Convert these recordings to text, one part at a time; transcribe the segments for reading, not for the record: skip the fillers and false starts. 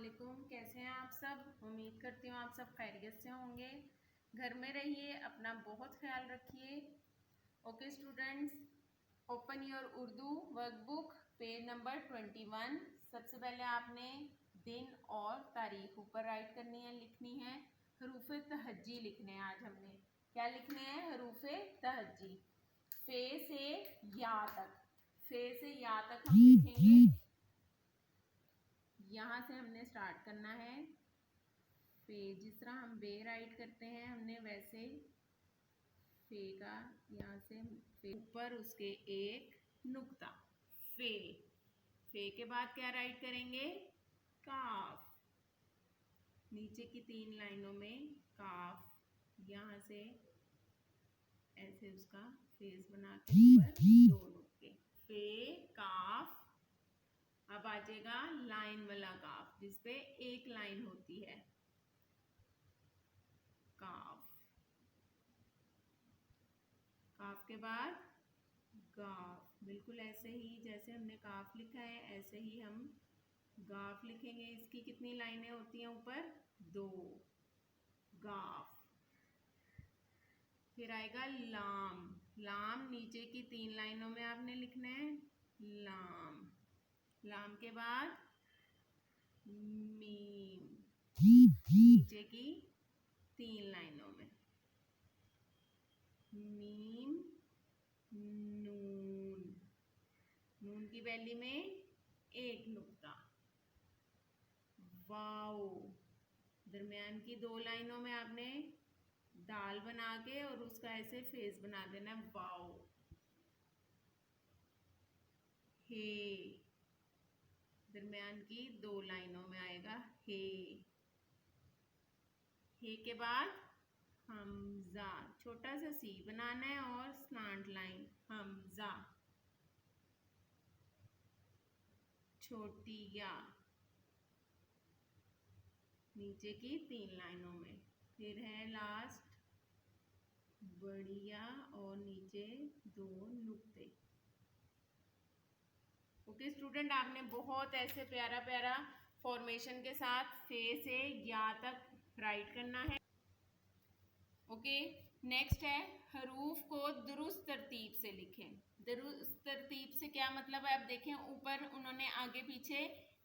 वालेकुम। कैसे हैं आप सब? उम्मीद करती हूँ आप सब खैरियत से होंगे। घर में रहिए, अपना बहुत ख्याल रखिए। Okay students, open your Urdu workbook, page number 21। सबसे पहले आपने दिन और तारीख ऊपर राइट करनी है, लिखनी है। हरूफ तहज्जी लिखने हैं आज हमने। क्या लिखने हैं? हरूफ तहज्जी। फे से या तक, फे से या तक हम लिखेंगे। यहाँ से हमने स्टार्ट करना है। फे जिस तरह हम बे राइट करते हैं हमने वैसे फे का यहाँ से फे ऊपर उसके एक नुक्ता। फे, फे के बाद क्या राइट करेंगे? काफ। नीचे की 3 लाइनों में काफ, यहाँ से ऐसे उसका फेस बना के ऊपर 2 नुक्ते। फे काफ। अब आ जाएगा लाइन वाला काफ जिसपे एक लाइन होती है, काफ। काफ के बाद गाफ, बिल्कुल ऐसे ही जैसे हमने काफ लिखा है ऐसे ही हम गाफ लिखेंगे। इसकी कितनी लाइनें होती हैं ऊपर? 2, गाफ। फिर आएगा लाम। लाम नीचे की 3 लाइनों में आपने लिखना है, लाम। लाम के बाद मीम, नीचे की 3 लाइनों में मीम। नून, नून की वैली में एक नुक्ता। वाओ, दरमियान की 2 लाइनों में आपने दाल बना के और उसका ऐसे फेस बना देना, वाओ। हे, दरमियान की 2 लाइनों में आएगा हे। हे के बाद हमजा, छोटा सा सी बनाना है और स्लांट लाइन, हमजा। छोटी या, नीचे की 3 लाइनों में। फिर है लास्ट बढ़िया और नीचे 2 नुक्ते। ओके स्टूडेंट, आपने बहुत ऐसे प्यारा प्यारा फॉर्मेशन के साथ फे से या तक राइट करना है। ओके, नेक्स्ट है हरूफ को दुरुस्त तरतीब से लिखें। दुरुस्त तरतीब से क्या मतलब है? आप देखें ऊपर उन्होंने आगे पीछे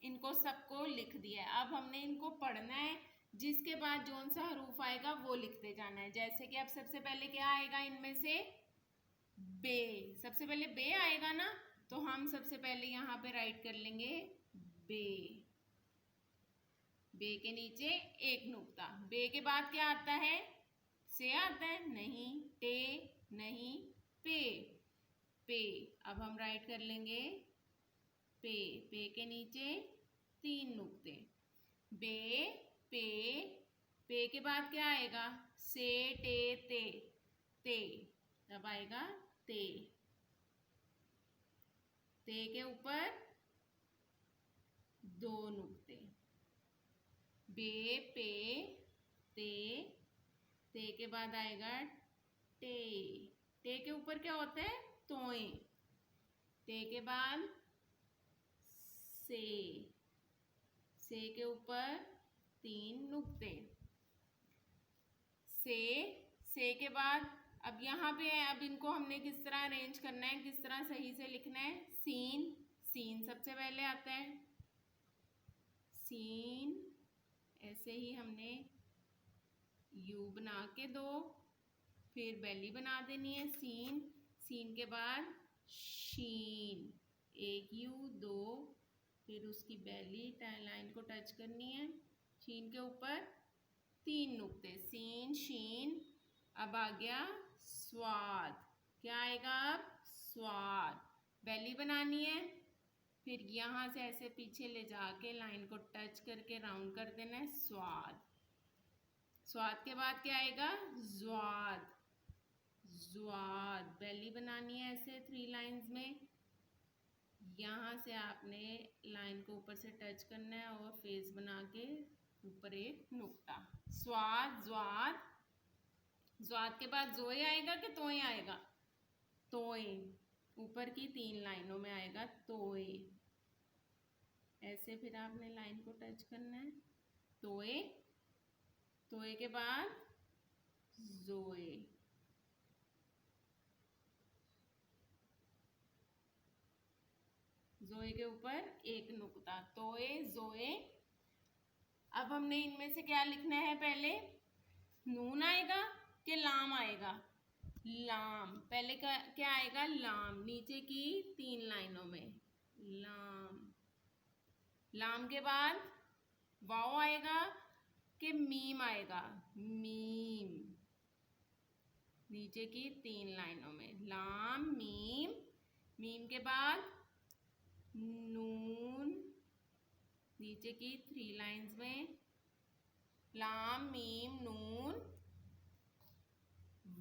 इनको सबको लिख दिया है। अब हमने इनको पढ़ना है, जिसके बाद जौन सा हरूफ आएगा वो लिखते जाना है। जैसे कि अब सबसे पहले क्या आएगा इनमें से? बे। सबसे पहले बे आएगा ना, तो हम सबसे पहले यहाँ पे राइट कर लेंगे बे। बे के नीचे एक नुक्ता। बे के बाद क्या आता है? से आता है? नहीं। टे नहीं, पे। पे। अब हम राइट कर लेंगे पे। पे के नीचे 3 नुक्ते। बे, पे। पे के बाद क्या आएगा? से, टे, ते। ते। तब आएगा ते। ते के ऊपर 2 नुक्ते। बे, पे, ते। ते के बाद आएगा टे। टे के ऊपर क्या होता है? तोए। ते के बाद से। से के ऊपर 3 नुक्ते। से के बाद अब यहाँ पे है, अब इनको हमने किस तरह अरेंज करना है, किस तरह सही से लिखना है? सीन, सीन सबसे पहले आता है। सीन, ऐसे ही हमने यू बना के 2, फिर बेली बना देनी है सीन। सीन के बाद शीन, एक यू 2, फिर उसकी बेली लाइन को टच करनी है। शीन के ऊपर 3 नुक्ते, सीन, शीन। अब आ गया स्वाद। क्या आएगा अब? स्वाद। बेली बनानी है, फिर यहाँ से ऐसे पीछे ले जाके लाइन को टच करके राउंड कर देना है, स्वाद। स्वाद के बाद क्या आएगा? ज्वाद। ज्वाद, बेली बनानी है ऐसे 3 लाइंस में। यहाँ से आपने लाइन को ऊपर से टच करना है और फेस बना के ऊपर एक नुक्ता। स्वाद, ज्वाद। ज्वाद के बाद जोए आएगा कि तोए आएगा? तोए। ऊपर की 3 लाइनों में आएगा तोए, ऐसे फिर आपने लाइन को टच करना है। तोए, तोए के बाद जोए, जोए के ऊपर एक नुक्ता, तोए जोए। अब हमने इनमें से क्या लिखना है, पहले नून आएगा कि लाम आएगा? लाम। पहले क्या आएगा? लाम। नीचे की 3 लाइनों में लाम। लाम के बाद वाओ आएगा कि मीम आएगा? मीम। नीचे की 3 लाइनों में लाम मीम। मीम के बाद नून, नीचे की 3 लाइन्स में लाम मीम नून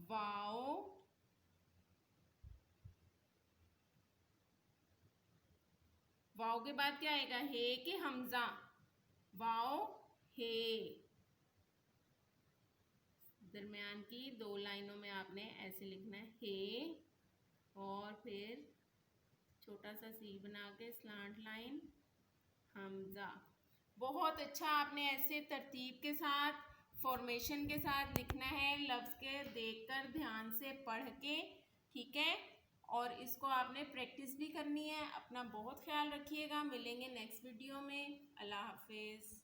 वाओ, वाओ के बाद क्या आएगा? हे के हमजा, वाओ हे। दरमियान की 2 लाइनों में आपने ऐसे लिखना है हे, और फिर छोटा सा सी बना के स्लांट लाइन हमजा। बहुत अच्छा आपने ऐसे तरतीब के साथ, फॉर्मेशन के साथ लिखना है, लफ्ज़ के देखकर ध्यान से पढ़ के, ठीक है। और इसको आपने प्रैक्टिस भी करनी है। अपना बहुत ख्याल रखिएगा। मिलेंगे नेक्स्ट वीडियो में। अल्लाह हाफिज़।